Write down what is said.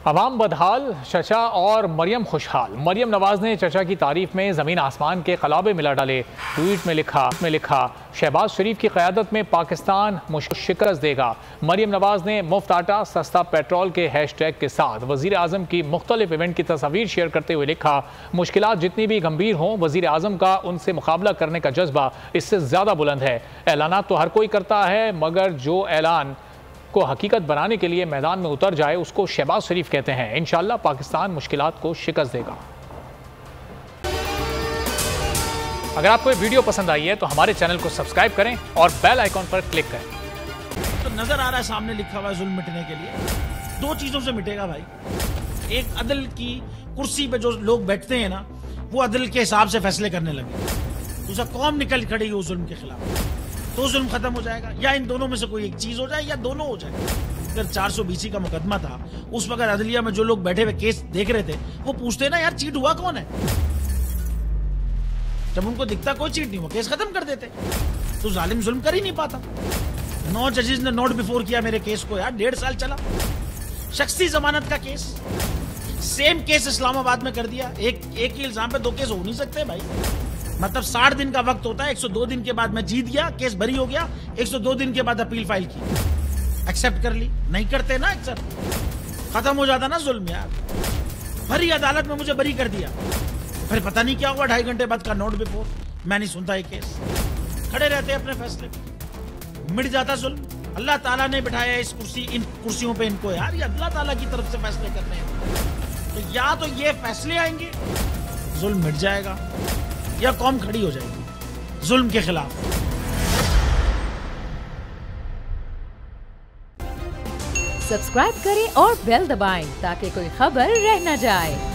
अवाम बदहाल, चचा और मरियम खुशहाल। मरियम नवाज ने चचा की तारीफ में ज़मीन आसमान के खलाबे मिला डाले। ट्वीट में लिखा शहबाज शरीफ की क़यादत में पाकिस्तान शिकस्त देगा। मरियम नवाज ने मुफ्त आटा सस्ता पेट्रोल के हैशटैग के साथ वज़ीर आज़म की मुख्तलिफ इवेंट की तस्वीर शेयर करते हुए लिखा, मुश्किलात जितनी भी गंभीर हों, वज़ीर आज़म का उनसे मुकाबला करने का जज्बा इससे ज़्यादा बुलंद है। ऐलानात तो हर कोई करता है, मगर जो ऐलान को हकीकत बनाने के लिए मैदान में उतर जाए उसको शहबाज शरीफ कहते हैं। इंशाअल्लाह पाकिस्तान मुश्किलात को शिकस्त देगा। अगर आपको ये वीडियो पसंद आई है तो हमारे चैनल को सब्सक्राइब करें और बेल आइकॉन पर क्लिक करें। तो नजर आ रहा है सामने लिखा हुआ है जुल्म मिटने के लिए दो चीजों से मिटेगा भाई। एक, अदल की कुर्सी पे जो लोग बैठते हैं ना, वो अदल के हिसाब से फैसले करने लगे। दूसरा, कौम निकल खड़ी हो जुल्म के खिलाफ, तो जुल्म खत्म हो जाएगा। या इन दोनों में से कोई एक चीज हो जाए या दोनों हो जाए। अगर 420 का मुकदमा था, उस वक्त अदलिया में जो लोग बैठे हुए केस देख रहे थे वो पूछते ना, यार चीट हुआ कौन है? जब उनको दिखता कोई चीट नहीं हुआ, केस खत्म कर देते। तो जालिम जुल्म कर ही नहीं पाता। 9 जजेस ने नोट बिफोर किया मेरे केस को, यार 1.5 साल चला। शख्सी जमानत का केस, सेम केस इस्लामाबाद में कर दिया। एक ही इल्जाम पे 2 केस हो नहीं सकते भाई। मतलब 60 दिन का वक्त होता है। 102 दिन के बाद मैं जीत गया, केस बरी हो गया। 102 दिन के बाद अपील फाइल की, एक्सेप्ट कर ली। नहीं करते ना एक्सेप्ट, खत्म हो जाता ना जुल्म यार। भरी अदालत में मुझे बरी कर दिया, फिर पता नहीं क्या हुआ 2.5 घंटे बाद का नोट बिफोर। मैं नहीं सुनता ये केस, खड़े रहते अपने फैसले पे, मिट जाता जुल्म। अल्लाह ताला ने बिठाया इन कुर्सियों पे इनको यार, ये अल्लाह ताला की तरफ से फैसले करने हैं। तो या तो ये फैसले आएंगे, जुल्म मिट जाएगा, या कौम खड़ी हो जाएगी जुल्म के खिलाफ। सब्सक्राइब करें और बेल दबाएं ताकि कोई खबर रह न जाए।